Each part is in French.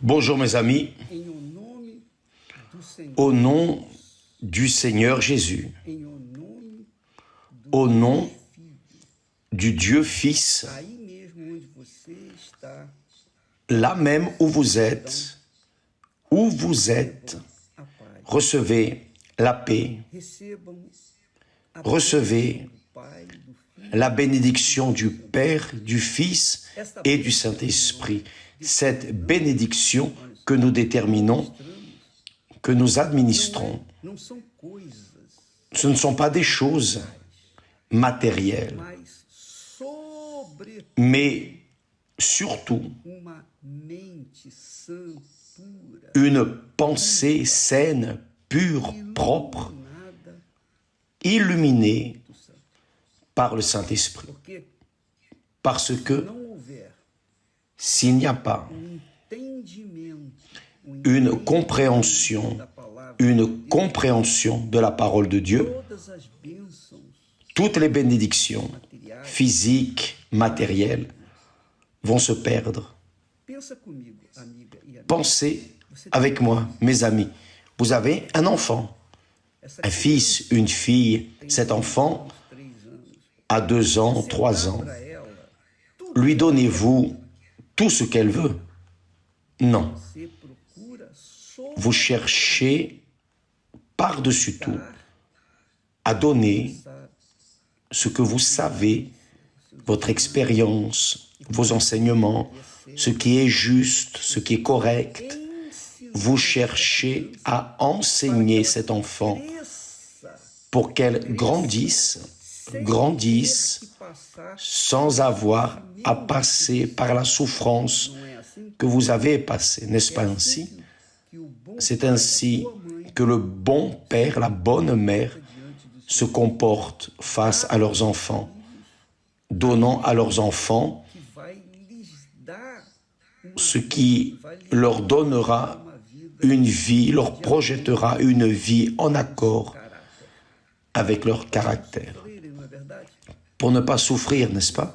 Bonjour mes amis, au nom du Seigneur Jésus, au nom du Dieu Fils, là même où vous êtes, recevez la paix, recevez la bénédiction du Père, du Fils et du Saint-Esprit. Cette bénédiction que nous déterminons, que nous administrons, ce ne sont pas des choses matérielles, mais surtout une pensée saine, pure, propre, illuminée par le Saint-Esprit. Parce que s'il n'y a pas une compréhension de la parole de Dieu, toutes les bénédictions physiques, matérielles, vont se perdre. Pensez avec moi, mes amis, vous avez un enfant, un fils, une fille, cet enfant a 2 ans, 3 ans. Lui donnez-vous tout ce qu'elle veut? Non. Vous cherchez par-dessus tout à donner ce que vous savez, votre expérience, vos enseignements, ce qui est juste, ce qui est correct. Vous cherchez à enseigner cet enfant pour qu'elle grandisse sans avoir à passer par la souffrance que vous avez passée, n'est-ce pas ainsi? C'est ainsi que le bon père, la bonne mère se comportent face à leurs enfants, donnant à leurs enfants ce qui leur donnera une vie, leur projettera une vie en accord avec leur caractère. Pour ne pas souffrir, n'est-ce pas?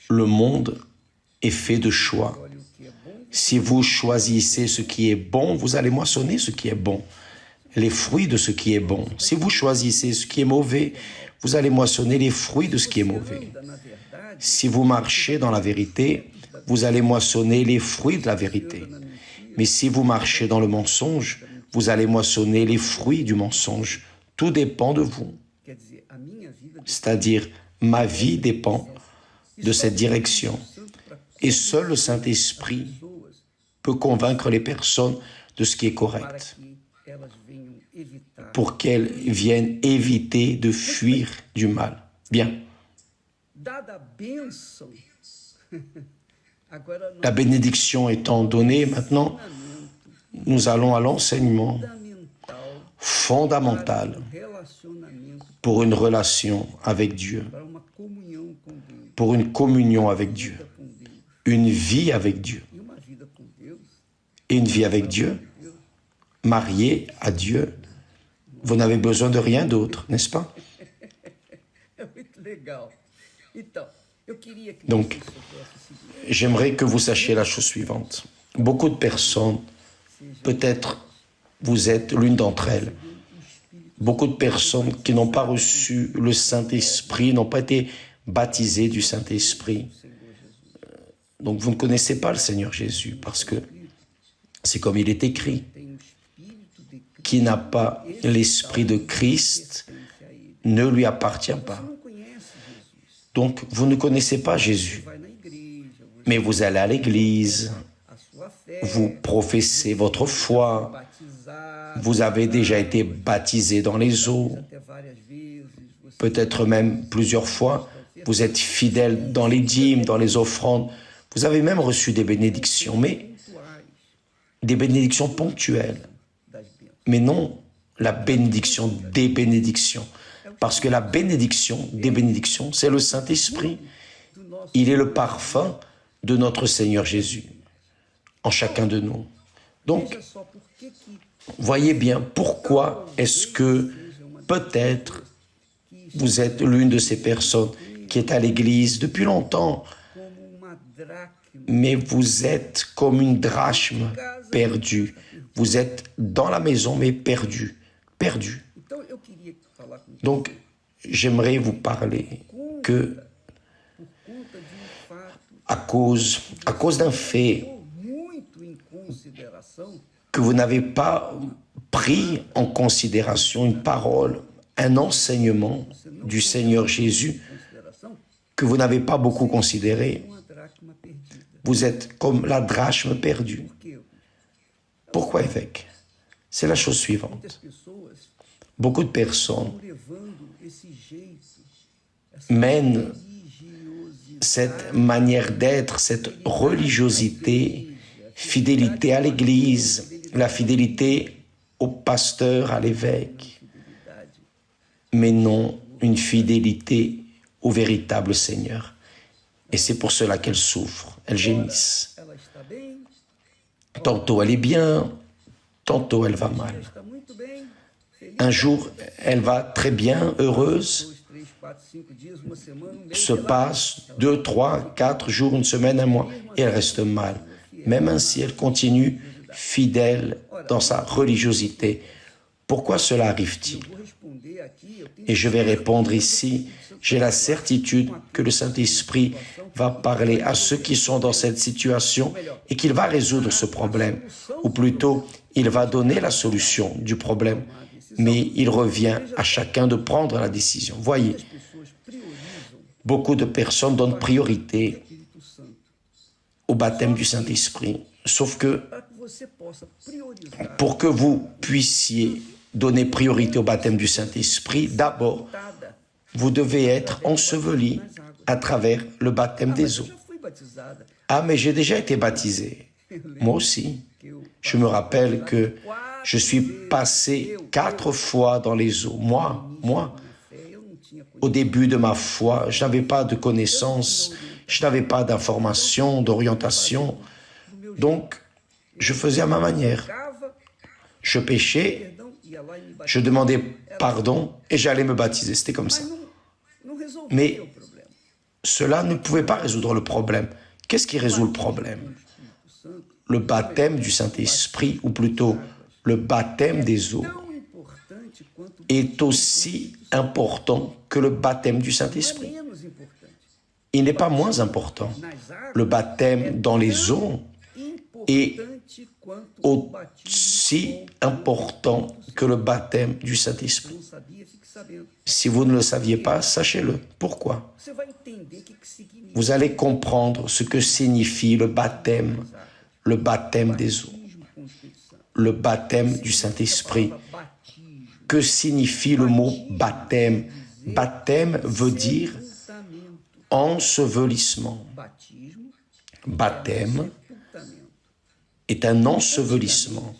Le monde est fait de choix. Si vous choisissez ce qui est bon, vous allez moissonner ce qui est bon, les fruits de ce qui est bon. Si vous choisissez ce qui est mauvais, vous allez moissonner les fruits de ce qui est mauvais. Si vous marchez dans la vérité, vous allez moissonner les fruits de la vérité. Mais si vous marchez dans le mensonge, vous allez moissonner les fruits du mensonge. Tout dépend de vous. C'est-à-dire, ma vie dépend de cette direction. Et seul le Saint-Esprit peut convaincre les personnes de ce qui est correct, pour qu'elles viennent éviter de fuir du mal. Bien. La bénédiction étant donnée, maintenant, nous allons à l'enseignement fondamental pour une relation avec Dieu, pour une communion avec Dieu, une vie avec Dieu. Et une vie avec Dieu, mariée à Dieu, vous n'avez besoin de rien d'autre, n'est-ce pas? Donc, j'aimerais que vous sachiez la chose suivante. Beaucoup de personnes, peut-être vous êtes l'une d'entre elles, beaucoup de personnes qui n'ont pas reçu le Saint-Esprit, n'ont pas été baptisées du Saint-Esprit. Donc vous ne connaissez pas le Seigneur Jésus, parce que c'est comme il est écrit. Qui n'a pas l'Esprit de Christ ne lui appartient pas. Donc vous ne connaissez pas Jésus, mais vous allez à l'église, vous professez votre foi, vous avez déjà été baptisé dans les eaux, peut-être même plusieurs fois, vous êtes fidèle dans les dîmes, dans les offrandes, vous avez même reçu des bénédictions, mais des bénédictions ponctuelles, mais non la bénédiction des bénédictions, parce que la bénédiction des bénédictions, c'est le Saint-Esprit. Il est le parfum de notre Seigneur Jésus en chacun de nous. Donc, voyez bien pourquoi est-ce que peut-être vous êtes l'une de ces personnes qui est à l'église depuis longtemps, mais vous êtes comme une drachme perdue. Vous êtes dans la maison, mais perdu. Perdu. Donc, j'aimerais vous parler que à cause d'un fait que vous n'avez pas pris en considération une parole, un enseignement du Seigneur Jésus que vous n'avez pas beaucoup considéré, vous êtes comme la drachme perdue. Pourquoi, évêque? C'est la chose suivante. Beaucoup de personnes mènent cette manière d'être, cette religiosité, fidélité à l'Église, la fidélité au pasteur, à l'évêque, mais non une fidélité au véritable Seigneur. Et c'est pour cela qu'elles souffrent, elles gémissent. Tantôt elle est bien, tantôt elle va mal. Un jour, elle va très bien, heureuse, se passe 2, 3, 4 jours, une semaine, un mois, et elle reste mal. Même ainsi, elle continue fidèle dans sa religiosité. Pourquoi cela arrive-t-il? Et je vais répondre ici, j'ai la certitude que le Saint-Esprit va parler à ceux qui sont dans cette situation et qu'il va résoudre ce problème. Ou plutôt, il va donner la solution du problème. Mais il revient à chacun de prendre la décision. Voyez, beaucoup de personnes donnent priorité au baptême du Saint-Esprit. Sauf que pour que vous puissiez donner priorité au baptême du Saint-Esprit, d'abord, vous devez être enseveli à travers le baptême des eaux. Ah, mais j'ai déjà été baptisé. Moi aussi. Je me rappelle que je suis passé 4 fois dans les eaux. Moi, au début de ma foi, je n'avais pas de connaissances, je n'avais pas d'informations, d'orientation. Donc, je faisais à ma manière. Je péchais, je demandais pardon et j'allais me baptiser. C'était comme ça. Mais cela ne pouvait pas résoudre le problème. Qu'est-ce qui résout le problème? Le baptême du Saint-Esprit, ou plutôt le baptême des eaux, est aussi important que le baptême du Saint-Esprit. Il n'est pas moins important. Le baptême dans les eaux est aussi important que le baptême du Saint-Esprit. Si vous ne le saviez pas, sachez-le. Pourquoi? Vous allez comprendre ce que signifie le baptême des eaux, le baptême du Saint-Esprit. Que signifie le mot baptême? Baptême veut dire ensevelissement. Baptême est un ensevelissement.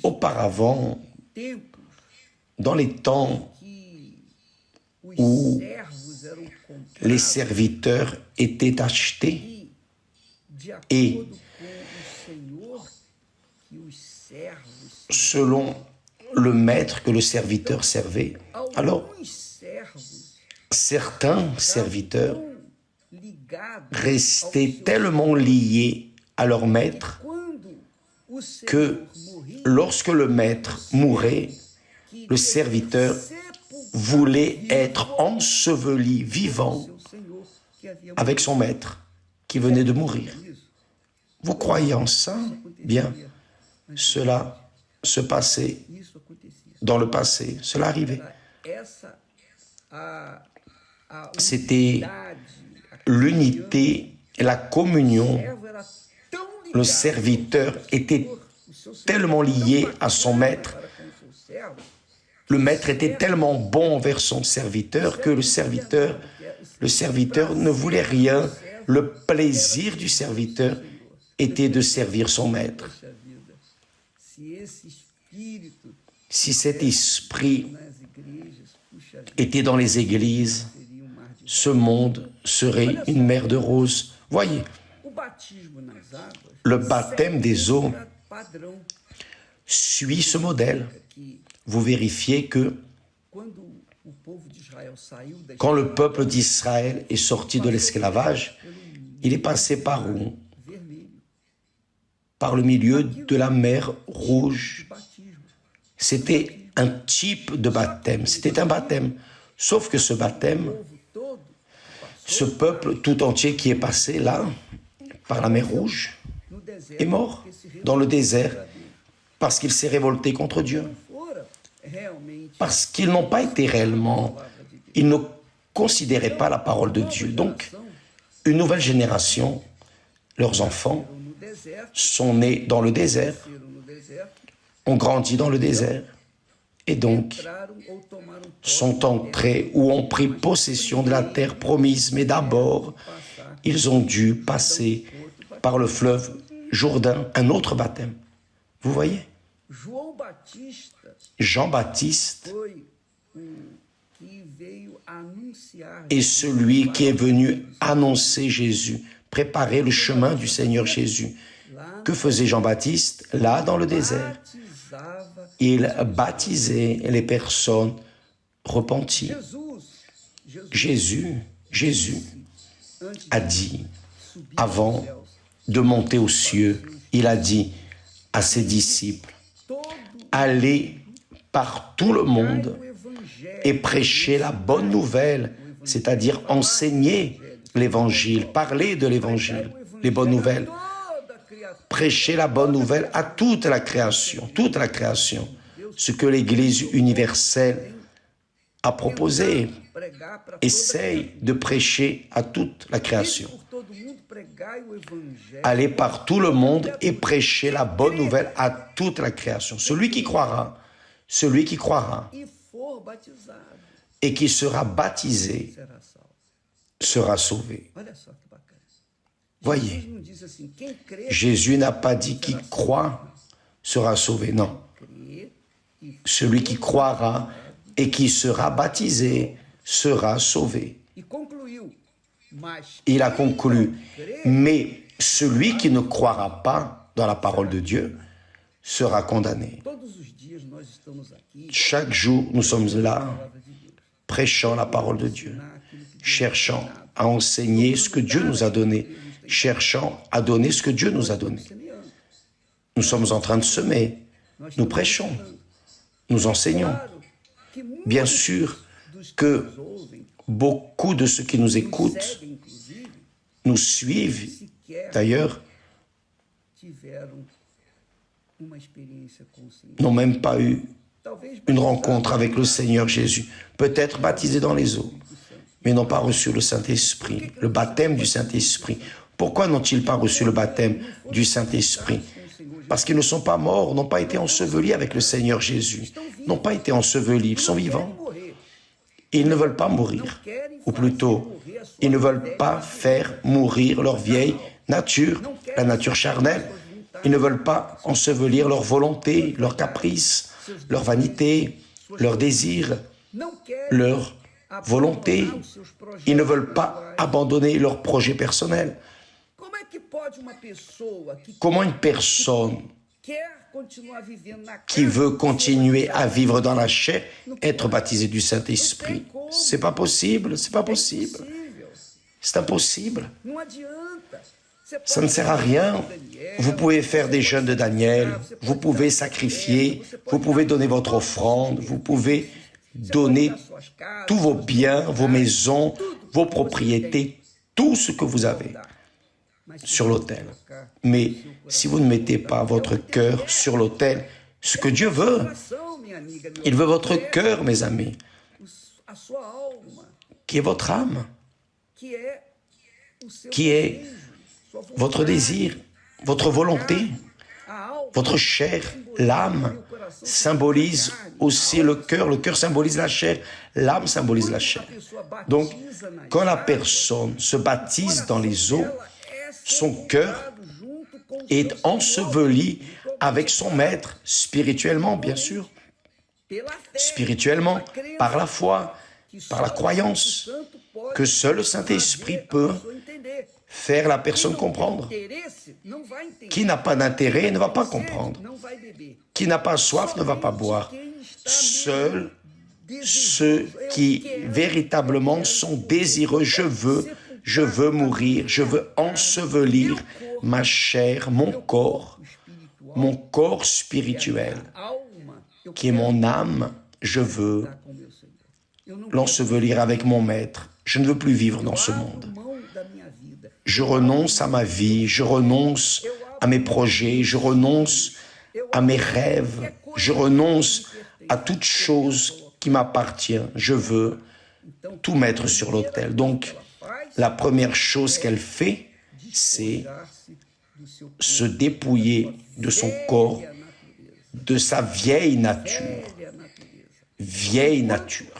Auparavant, dans les temps où les serviteurs étaient achetés et selon le maître que le serviteur servait, alors certains serviteurs restaient tellement liés à leur maître que lorsque le maître mourait, le serviteur voulait être enseveli vivant avec son maître qui venait de mourir. Vous croyez en ça? Bien, cela se passait dans le passé, cela arrivait. C'était l'unité et la communion. Le serviteur était tellement lié à son maître. Le maître était tellement bon envers son serviteur que le serviteur ne voulait rien. Le plaisir du serviteur était de servir son maître. Si cet esprit était dans les églises, ce monde serait une mer de roses. Voyez, le baptême des eaux suit ce modèle. Vous vérifiez que quand le peuple d'Israël est sorti de l'esclavage, Il est passé par où? Par le milieu de la mer Rouge. C'était un type de baptême, c'était un baptême. Sauf que ce baptême, ce peuple tout entier qui est passé là, par la mer Rouge, est mort dans le désert parce qu'il s'est révolté contre Dieu. Parce qu'ils n'ont pas été réellement, ils ne considéraient pas la parole de Dieu. Donc, une nouvelle génération, leurs enfants, sont nés dans le désert, ont grandi dans le désert, et donc sont entrés ou ont pris possession de la terre promise. Mais d'abord, ils ont dû passer par le fleuve Jourdain, un autre baptême. Vous voyez? Jean-Baptiste est celui qui est venu annoncer Jésus, préparer le chemin du Seigneur Jésus. Que faisait Jean-Baptiste là dans le désert? Il baptisait les personnes repenties. Jésus a dit, avant de monter aux cieux, il a dit à ses disciples, allez par tout le monde et prêchez la bonne nouvelle, c'est-à-dire enseigner l'évangile, parler de l'évangile, les bonnes nouvelles. Prêcher la bonne nouvelle à toute la création, ce que l'Église universelle a proposé, essaye de prêcher à toute la création. Allez par tout le monde et prêcher la bonne nouvelle à toute la création. Celui qui croira et qui sera baptisé sera sauvé. Voyez, Jésus n'a pas dit qui croit sera sauvé, non. Celui qui croira et qui sera baptisé sera sauvé. Il a conclu, mais celui qui ne croira pas dans la parole de Dieu sera condamné. Chaque jour, nous sommes là, prêchant la parole de Dieu, cherchant à enseigner ce que Dieu nous a donné, cherchant à donner ce que Dieu nous a donné. Nous sommes en train de semer, nous prêchons, nous enseignons. Bien sûr que beaucoup de ceux qui nous écoutent, nous suivent, d'ailleurs, n'ont même pas eu une rencontre avec le Seigneur Jésus, peut-être baptisés dans les eaux, mais n'ont pas reçu le Saint-Esprit, le baptême du Saint-Esprit. Pourquoi n'ont-ils pas reçu le baptême du Saint-Esprit? Parce qu'ils ne sont pas morts, n'ont pas été ensevelis avec le Seigneur Jésus, n'ont pas été ensevelis, ils sont vivants. Ils ne veulent pas mourir, ou plutôt, ils ne veulent pas faire mourir leur vieille nature, la nature charnelle. Ils ne veulent pas ensevelir leur volonté, leurs caprices, leur vanité, leurs désirs, leur volonté. Ils ne veulent pas abandonner leurs projets personnels. Comment une personne qui veut continuer à vivre dans la chair, être baptisée du Saint-Esprit? C'est pas possible, c'est pas possible. C'est impossible. Ça ne sert à rien. Vous pouvez faire des jeûnes de Daniel, vous pouvez sacrifier, vous pouvez donner votre offrande, vous pouvez donner tous vos biens, vos maisons, vos propriétés, tout ce que vous avez sur l'autel. Mais si vous ne mettez pas votre cœur sur l'autel, ce que Dieu veut, il veut votre cœur, mes amis, qui est votre âme, qui est votre désir, votre volonté, votre chair. L'âme symbolise aussi le cœur symbolise la chair, l'âme symbolise la chair. Donc, quand la personne se baptise dans les eaux, son cœur est enseveli avec son maître, spirituellement, bien sûr. Spirituellement, par la foi, par la croyance, que seul le Saint-Esprit peut faire la personne comprendre. Qui n'a pas d'intérêt ne va pas comprendre. Qui n'a pas soif ne va pas boire. Seuls ceux qui véritablement sont désireux, je Je veux mourir, je veux ensevelir ma chair, mon corps spirituel, qui est mon âme. Je veux l'ensevelir avec mon maître. Je ne veux plus vivre dans ce monde. Je renonce à ma vie, je renonce à mes projets, je renonce à mes rêves, je renonce à toute chose qui m'appartient. Je veux tout mettre sur l'autel. Donc, la première chose qu'elle fait, c'est se dépouiller de son corps, de sa vieille nature. Vieille nature.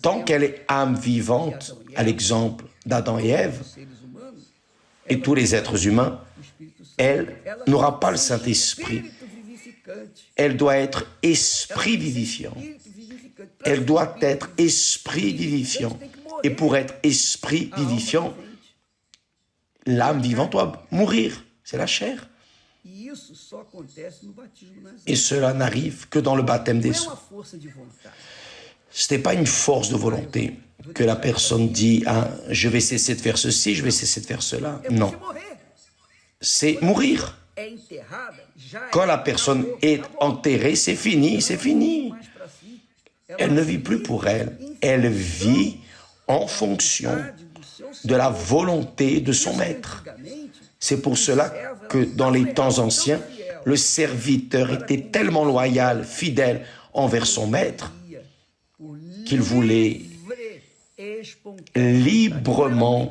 Tant qu'elle est âme vivante, à l'exemple d'Adam et Ève, et tous les êtres humains, elle n'aura pas le Saint-Esprit. Elle doit être esprit vivifiant. Elle doit être esprit vivifiant. Et pour être esprit vivifiant, l'âme vivante doit mourir. C'est la chair. Et cela n'arrive que dans le baptême des eaux. Ce n'est pas une force de volonté que la personne dit ah, « je vais cesser de faire ceci, je vais cesser de faire cela ». Non. C'est mourir. Quand la personne est enterrée, c'est fini, c'est fini. Elle ne vit plus pour elle. Elle vit en fonction de la volonté de son maître. C'est pour cela que dans les temps anciens, le serviteur était tellement loyal, fidèle envers son maître, qu'il voulait librement,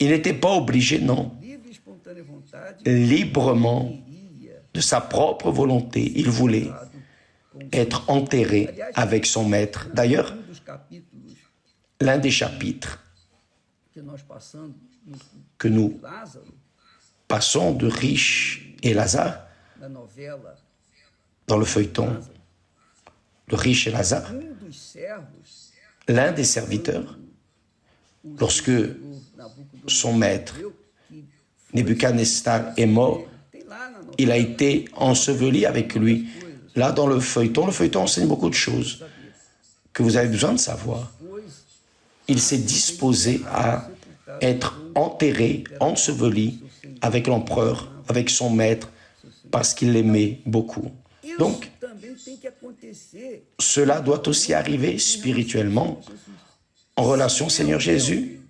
il n'était pas obligé, non, librement, de sa propre volonté, il voulait être enterré avec son maître. D'ailleurs, l'un des chapitres que nous passons de Riche et Lazare, dans le feuilleton de Riche et Lazare, l'un des serviteurs, lorsque son maître, Nebuchadnezzar, est mort, il a été enseveli avec lui. Là, dans le feuilleton enseigne beaucoup de choses que vous avez besoin de savoir. Il s'est disposé à être enterré, enseveli avec l'empereur, avec son maître, parce qu'il l'aimait beaucoup. Donc, cela doit aussi arriver spirituellement en relation au Seigneur Jésus.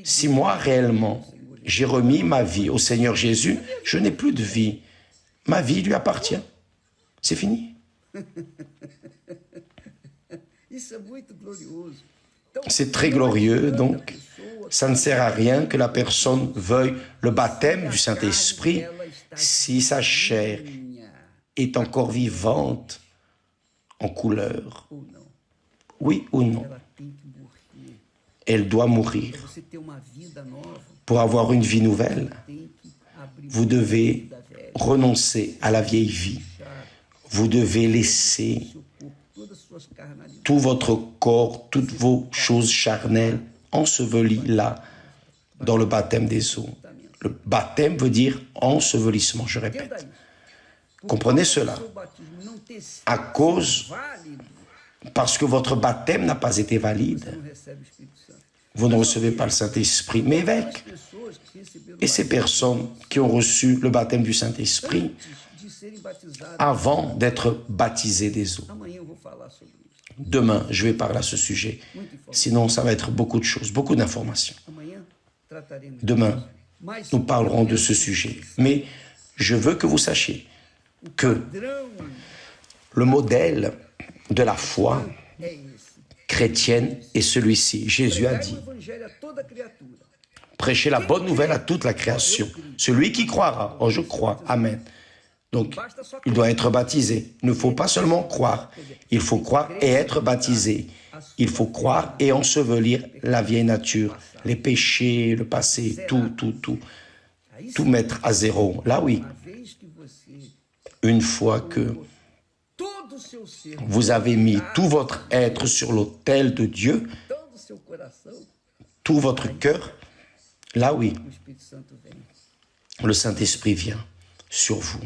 Si moi, réellement, j'ai remis ma vie au Seigneur Jésus, je n'ai plus de vie. Ma vie lui appartient. C'est fini. C'est très glorieux, donc ça ne sert à rien que la personne veuille le baptême du Saint-Esprit si sa chair est encore vivante en couleur. Oui ou non? Elle doit mourir. Pour avoir une vie nouvelle, vous devez renoncer à la vieille vie. Vous devez laisser tout votre corps, toutes vos choses charnelles ensevelies là, dans le baptême des eaux. Le baptême veut dire ensevelissement, je répète. Comprenez cela. Parce que votre baptême n'a pas été valide, vous ne recevez pas le Saint-Esprit, mais évêque. Et ces personnes qui ont reçu le baptême du Saint-Esprit, avant d'être baptisés des eaux. Demain, je vais parler à ce sujet. Sinon, ça va être beaucoup de choses, beaucoup d'informations. Demain, nous parlerons de ce sujet. Mais je veux que vous sachiez que le modèle de la foi chrétienne est celui-ci. Jésus a dit, prêchez la bonne nouvelle à toute la création. Celui qui croira, oh je crois, amen. Donc, il doit être baptisé. Il ne faut pas seulement croire, il faut croire et être baptisé. Il faut croire et ensevelir la vieille nature, les péchés, le passé, tout mettre à zéro. Là, oui. Une fois que vous avez mis tout votre être sur l'autel de Dieu, tout votre cœur, là, oui, le Saint-Esprit vient sur vous.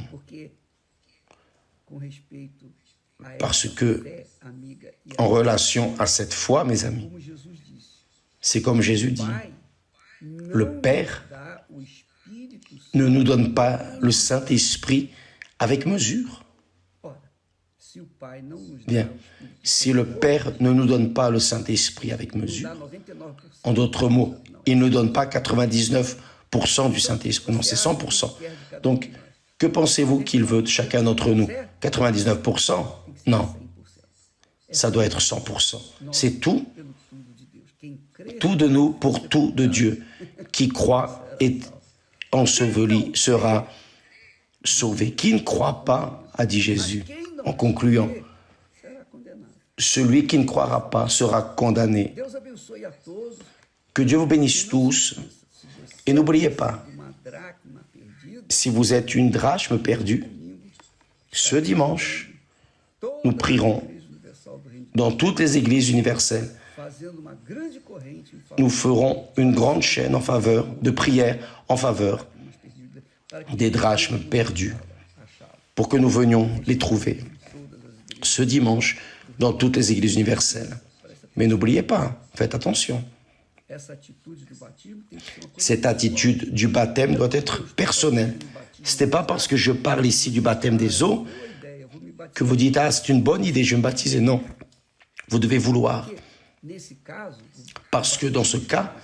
Parce que, en relation à cette foi, mes amis, c'est comme Jésus dit, le Père ne nous donne pas le Saint-Esprit avec mesure. Bien, si le Père ne nous donne pas le Saint-Esprit avec mesure, en d'autres mots, il ne donne pas 99% du Saint-Esprit, non, c'est 100%. Donc, que pensez-vous qu'il veut de chacun d'entre nous? 99%? Non. Ça doit être 100%. C'est tout de nous pour tout de Dieu. Qui croit est enseveli, sera sauvé. Qui ne croit pas, a dit Jésus, en concluant, celui qui ne croira pas sera condamné. Que Dieu vous bénisse tous. Et n'oubliez pas, si vous êtes une drachme perdue, ce dimanche, nous prierons dans toutes les églises universelles. Nous ferons une grande chaîne en faveur de prières en faveur des drachmes perdus pour que nous venions les trouver ce dimanche dans toutes les églises universelles. Mais n'oubliez pas, faites attention. Cette attitude du baptême doit être personnelle. Ce n'est pas parce que je parle ici du baptême des eaux que vous dites « Ah, c'est une bonne idée, je vais me baptiser ». Non, vous devez vouloir. Parce que dans ce cas,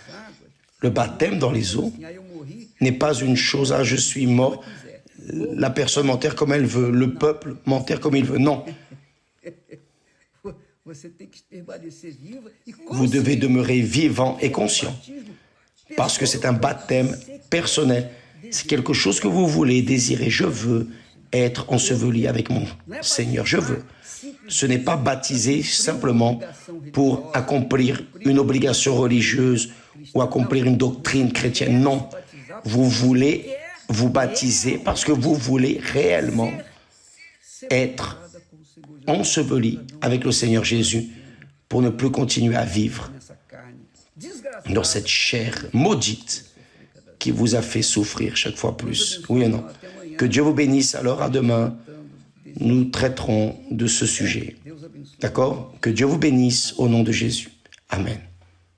le baptême dans les eaux n'est pas une chose « Ah, je suis mort, la personne m'enterre comme elle veut, le peuple m'enterre comme il veut ». Non. Vous devez demeurer vivant et conscient. Parce que c'est un baptême personnel. C'est quelque chose que vous voulez, désirez. Je veux être enseveli avec mon Seigneur. Je veux. Ce n'est pas baptiser simplement pour accomplir une obligation religieuse ou accomplir une doctrine chrétienne. Non. Vous voulez vous baptiser parce que vous voulez réellement être enseveli avec le Seigneur Jésus pour ne plus continuer à vivre dans cette chair maudite qui vous a fait souffrir chaque fois plus. Oui ou non? Que Dieu vous bénisse. Alors à demain, nous traiterons de ce sujet. D'accord? Que Dieu vous bénisse au nom de Jésus. Amen.